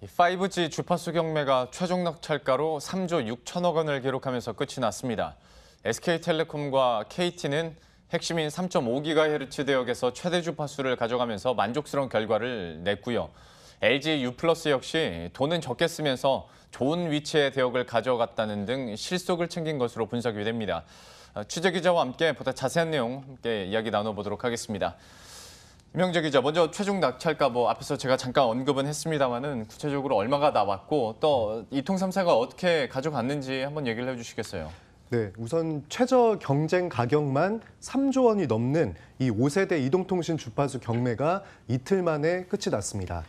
5G 주파수 경매가 최종 낙찰가로 3조 6천억 원을 기록하면서 끝이 났습니다. SK텔레콤과 KT는 핵심인 3.5GHz 대역에서 최대 주파수를 가져가면서 만족스러운 결과를 냈고요. LG U+ 역시 돈은 적게 쓰면서 좋은 위치의 대역을 가져갔다는 등 실속을 챙긴 것으로 분석이 됩니다. 취재기자와 함께 보다 자세한 내용 함께 이야기 나눠보도록 하겠습니다. 임영재 기자, 먼저 최종 낙찰가 앞에서 제가 잠깐 언급은 했습니다만은 구체적으로 얼마가 나왔고 또 이통 3사가 어떻게 가져갔는지 한번 얘기를 해주시겠어요? 네, 우선 최저 경쟁 가격만 3조 원이 넘는 이 5세대 이동통신 주파수 경매가 이틀 만에 끝이 났습니다.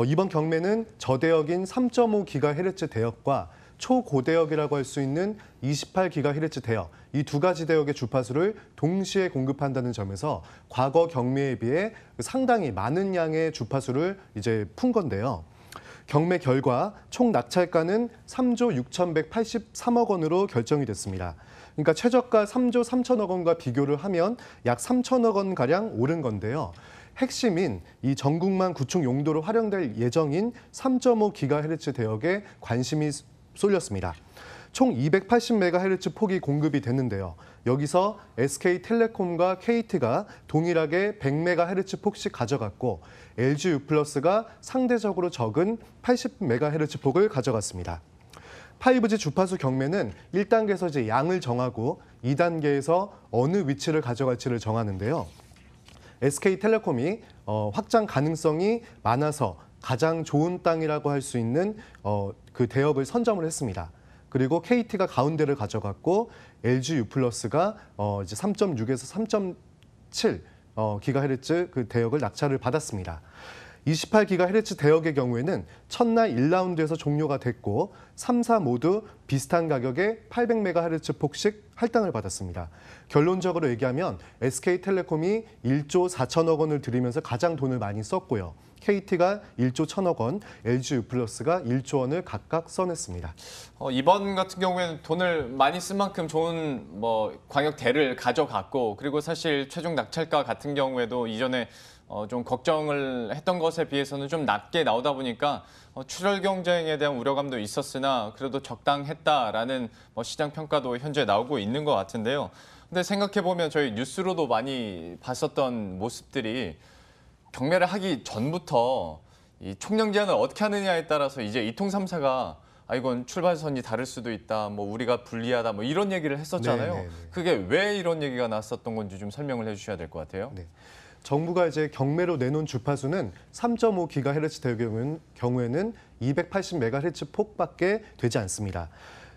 이번 경매는 저대역인 3.5GHz 대역과 초고대역이라고 할 수 있는 28GHz 대역, 이 두 가지 대역의 주파수를 동시에 공급한다는 점에서 과거 경매에 비해 상당히 많은 양의 주파수를 이제 푼 건데요. 경매 결과 총 낙찰가는 3조 6,183억 원으로 결정이 됐습니다. 그러니까 최저가 3조 3천억 원과 비교를 하면 약 3천억 원가량 오른 건데요. 핵심인 이 전국망 구축 용도로 활용될 예정인 3.5GHz 대역에 관심이 쏠렸습니다. 총 280MHz 폭이 공급이 됐는데요. 여기서 SK텔레콤과 KT가 동일하게 100MHz 폭씩 가져갔고 LG U+가 상대적으로 적은 80MHz 폭을 가져갔습니다. 5G 주파수 경매는 1단계에서 이제 양을 정하고 2단계에서 어느 위치를 가져갈지를 정하는데요. SK텔레콤이 확장 가능성이 많아서 가장 좋은 땅이라고 할 수 있는 그 대역을 선점을 했습니다. 그리고 KT가 가운데를 가져갔고 LG U+가 이제 3.6에서 3.7 기가헤르츠 그 대역을 낙찰을 받았습니다. 28GHz 대역의 경우에는 첫날 1라운드에서 종료가 됐고 3사 모두 비슷한 가격에 800MHz 폭씩 할당을 받았습니다. 결론적으로 얘기하면 SK텔레콤이 1조 4천억 원을 들이면서 가장 돈을 많이 썼고요. KT가 1조 1천억 원, LG U+가 1조 원을 각각 써냈습니다. 이번 같은 경우에는 돈을 많이 쓴 만큼 좋은 광역대를 가져갔고, 그리고 사실 최종 낙찰가 같은 경우에도 이전에 좀 걱정을 했던 것에 비해서는 좀 낮게 나오다 보니까 출혈 경쟁에 대한 우려감도 있었으나 그래도 적당했다라는 시장 평가도 현재 나오고 있는 것 같은데요. 근데 생각해보면 저희 뉴스로도 많이 봤었던 모습들이 경매를 하기 전부터 이 총량 제한을 어떻게 하느냐에 따라서 이제 이통 3사가 이건 출발선이 다를 수도 있다, 우리가 불리하다, 이런 얘기를 했었잖아요. 네네네. 그게 왜 이런 얘기가 났었던 건지 좀 설명을 해주셔야 될 것 같아요. 네. 정부가 이제 경매로 내놓은 주파수는 3.5GHz 대역의 경우에는 280MHz 폭밖에 되지 않습니다.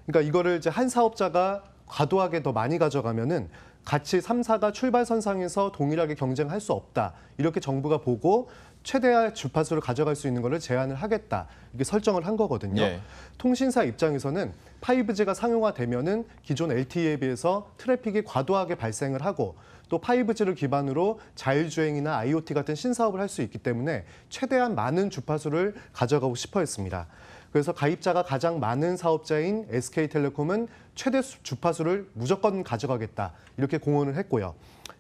그러니까 이거를 이제 한 사업자가 과도하게 더 많이 가져가면은 같이 3사가 출발선상에서 동일하게 경쟁할 수 없다. 이렇게 정부가 보고 최대한 주파수를 가져갈 수 있는 것을 제한을 하겠다. 이렇게 설정을 한 거거든요. 예. 통신사 입장에서는 5G가 상용화되면은 기존 LTE에 비해서 트래픽이 과도하게 발생을 하고 또 5G를 기반으로 자율주행이나 IoT 같은 신사업을 할 수 있기 때문에 최대한 많은 주파수를 가져가고 싶어 했습니다. 그래서 가입자가 가장 많은 사업자인 SK텔레콤은 최대 주파수를 무조건 가져가겠다 이렇게 공언을 했고요.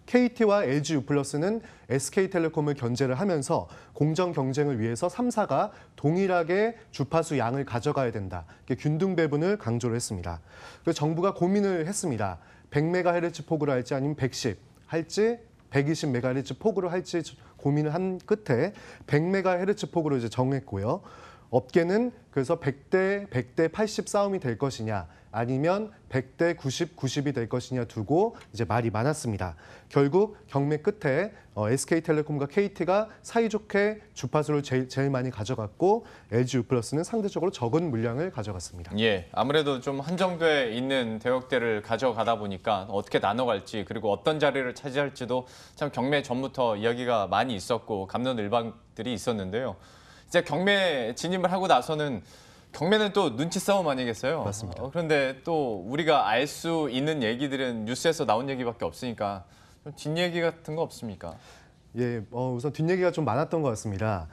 KT와 LG U+는 SK텔레콤을 견제를 하면서 공정 경쟁을 위해서 3사가 동일하게 주파수 양을 가져가야 된다. 이렇게 균등 배분을 강조를 했습니다. 그래서 정부가 고민을 했습니다. 100MHz 폭으로 할지 아니면 110 할지 120MHz 폭으로 할지 고민을 한 끝에 100MHz 폭으로 이제 정했고요. 업계는 그래서 100대 80 싸움이 될 것이냐 아니면 100대 90, 90이 될 것이냐 두고 이제 말이 많았습니다. 결국 경매 끝에 SK텔레콤과 KT가 사이좋게 주파수를 제일 많이 가져갔고 LG U+는 상대적으로 적은 물량을 가져갔습니다. 예, 아무래도 좀 한정돼 있는 대역대를 가져가다 보니까 어떻게 나눠갈지 그리고 어떤 자리를 차지할지도 참 경매 전부터 이야기가 많이 있었고 갑론을박들이 있었는데요. 이제 경매 진입을 하고 나서는 경매는 또 눈치 싸움 아니겠어요? 맞습니다. 그런데 또 우리가 알 수 있는 얘기들은 뉴스에서 나온 얘기밖에 없으니까 좀 뒷얘기 같은 거 없습니까? 예, 우선 뒷얘기가 좀 많았던 것 같습니다.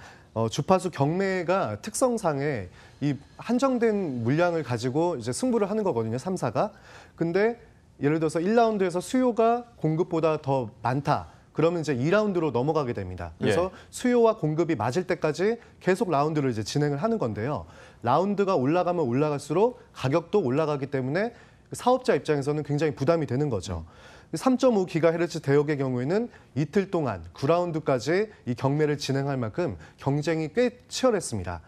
주파수 경매가 특성상에 이 한정된 물량을 가지고 이제 승부를 하는 거거든요, 3사가. 근데 예를 들어서 1라운드에서 수요가 공급보다 더 많다. 그러면 이제 2라운드로 넘어가게 됩니다. 그래서 수요와 공급이 맞을 때까지 계속 라운드를 이제 진행을 하는 건데요. 라운드가 올라가면 올라갈수록 가격도 올라가기 때문에 사업자 입장에서는 굉장히 부담이 되는 거죠. 3.5GHz 대역의 경우에는 이틀 동안 9라운드까지 이 경매를 진행할 만큼 경쟁이 꽤 치열했습니다.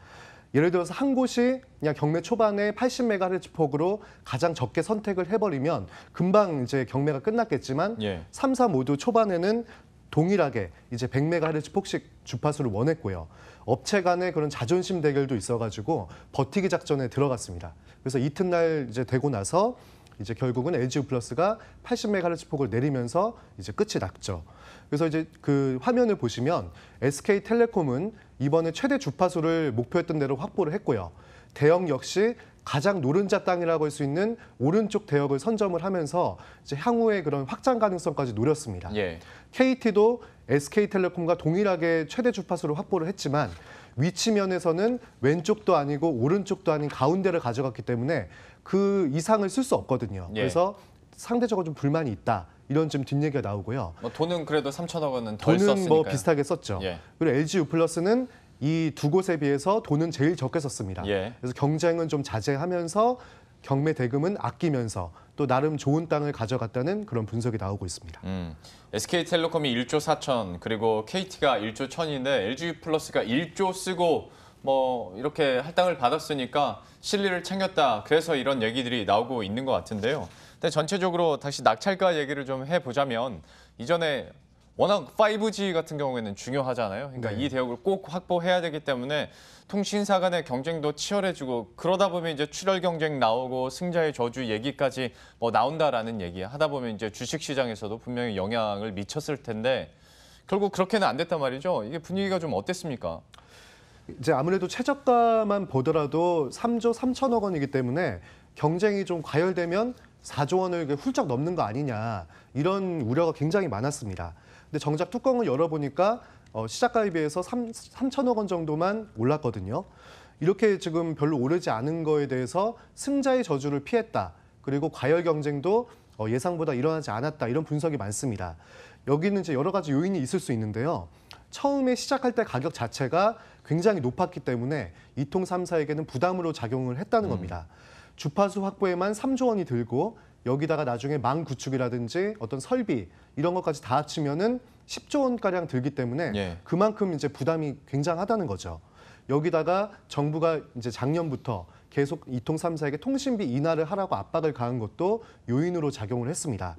예를 들어서 한 곳이 그냥 경매 초반에 80MHz 폭으로 가장 적게 선택을 해버리면 금방 이제 경매가 끝났겠지만 3, 4 모두 초반에는 동일하게 이제 100MHz 폭씩 주파수를 원했고요. 업체 간의 그런 자존심 대결도 있어가지고 버티기 작전에 들어갔습니다. 그래서 이튿날 이제 되고 나서 이제 결국은 LG우플러스가 80MHz 폭을 내리면서 이제 끝이 났죠. 그래서 이제 그 화면을 보시면 SK텔레콤은 이번에 최대 주파수를 목표했던 대로 확보를 했고요. 대역 역시 가장 노른자 땅이라고 할 수 있는 오른쪽 대역을 선점을 하면서 이제 향후의 그런 확장 가능성까지 노렸습니다. KT도 SK텔레콤과 동일하게 최대 주파수를 확보를 했지만 위치 면에서는 왼쪽도 아니고 오른쪽도 아닌 가운데를 가져갔기 때문에 그 이상을 쓸 수 없거든요. 그래서 상대적으로 좀 불만이 있다. 이런 좀 뒷얘기가 나오고요. 뭐 돈은 그래도 3천억 원은 덜 돈은 썼으니까요. 뭐 비슷하게 썼죠. 그리고 LG우플러스는 이 두 곳에 비해서 돈은 제일 적게 썼습니다. 그래서 경쟁은 좀 자제하면서 경매 대금은 아끼면서 또 나름 좋은 땅을 가져갔다는 그런 분석이 나오고 있습니다. SK텔레콤이 1조 4천 그리고 KT가 1조 1천인데 LG우플러스가 1조 쓰고 뭐 이렇게 할당을 받았으니까 실리를 챙겼다. 그래서 이런 얘기들이 나오고 있는 것 같은데요. 근데 전체적으로 다시 낙찰가 얘기를 좀 해보자면 이전에 워낙 5G 같은 경우에는 중요하잖아요. 그러니까 이 대역을 꼭 확보해야 되기 때문에 통신사 간의 경쟁도 치열해지고 그러다 보면 이제 출혈 경쟁 나오고 승자의 저주 얘기까지 뭐 나온다라는 얘기 하다 보면 이제 주식 시장에서도 분명히 영향을 미쳤을 텐데 결국 그렇게는 안 됐단 말이죠. 이게 분위기가 좀 어땠습니까? 이제 아무래도 최저가만 보더라도 3조 3천억 원이기 때문에 경쟁이 좀 과열되면 4조 원을 훌쩍 넘는 거 아니냐 이런 우려가 굉장히 많았습니다. 근데 정작 뚜껑을 열어보니까 시작가에 비해서 3천억 원 정도만 올랐거든요. 이렇게 지금 별로 오르지 않은 거에 대해서 승자의 저주를 피했다. 그리고 과열 경쟁도 예상보다 일어나지 않았다. 이런 분석이 많습니다. 여기는 이제 여러 가지 요인이 있을 수 있는데요. 처음에 시작할 때 가격 자체가 굉장히 높았기 때문에 이통 3사에게는 부담으로 작용을 했다는 겁니다. 주파수 확보에만 3조 원이 들고 여기다가 나중에 망 구축이라든지 어떤 설비 이런 것까지 다 합치면은 10조 원가량 들기 때문에 그만큼 이제 부담이 굉장하다는 거죠. 여기다가 정부가 이제 작년부터 계속 이통 3사에게 통신비 인하를 하라고 압박을 가한 것도 요인으로 작용을 했습니다.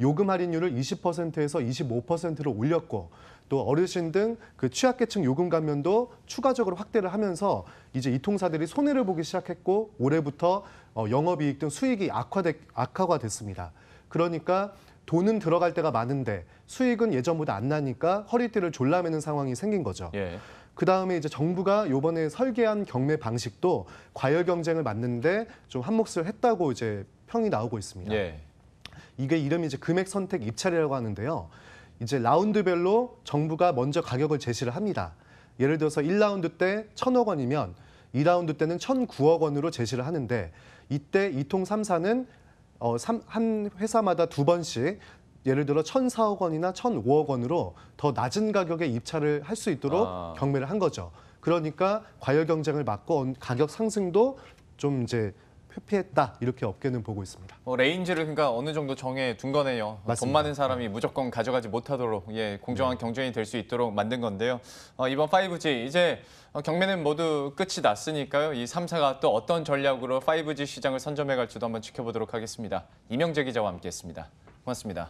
요금 할인율을 20%에서 25%로 올렸고 또 어르신 등 그 취약계층 요금 감면도 추가적으로 확대를 하면서 이제 이 통사들이 손해를 보기 시작했고 올해부터 영업이익 등 수익이 악화가 됐습니다. 그러니까 돈은 들어갈 때가 많은데 수익은 예전보다 안 나니까 허리띠를 졸라매는 상황이 생긴 거죠. 그다음에 이제 정부가 이번에 설계한 경매 방식도 과열 경쟁을 막는데 좀 한몫을 했다고 이제 평이 나오고 있습니다. 이게 이름이 이제 금액 선택 입찰이라고 하는데요. 이제 라운드별로 정부가 먼저 가격을 제시를 합니다. 예를 들어서 1라운드 때 1,000억 원이면 2라운드 때는 1,009억 원으로 제시를 하는데 이때 이통 3사는 한 회사마다 두 번씩 예를 들어 1,004억 원이나 1,005억 원으로 더 낮은 가격에 입찰을 할 수 있도록 경매를 한 거죠. 그러니까 과열 경쟁을 막고 가격 상승도 좀 이제 회피했다 이렇게 업계는 보고 있습니다. 레인지를 그러니까 어느 정도 정해 둔 거네요. 맞습니다. 돈 많은 사람이 무조건 가져가지 못하도록 공정한 경쟁이 될 수 있도록 만든 건데요. 이번 5G 이제 경매는 모두 끝이 났으니까요. 이 3사가 또 어떤 전략으로 5G 시장을 선점해 갈지도 한번 지켜보도록 하겠습니다. 이명재 기자와 함께했습니다. 고맙습니다.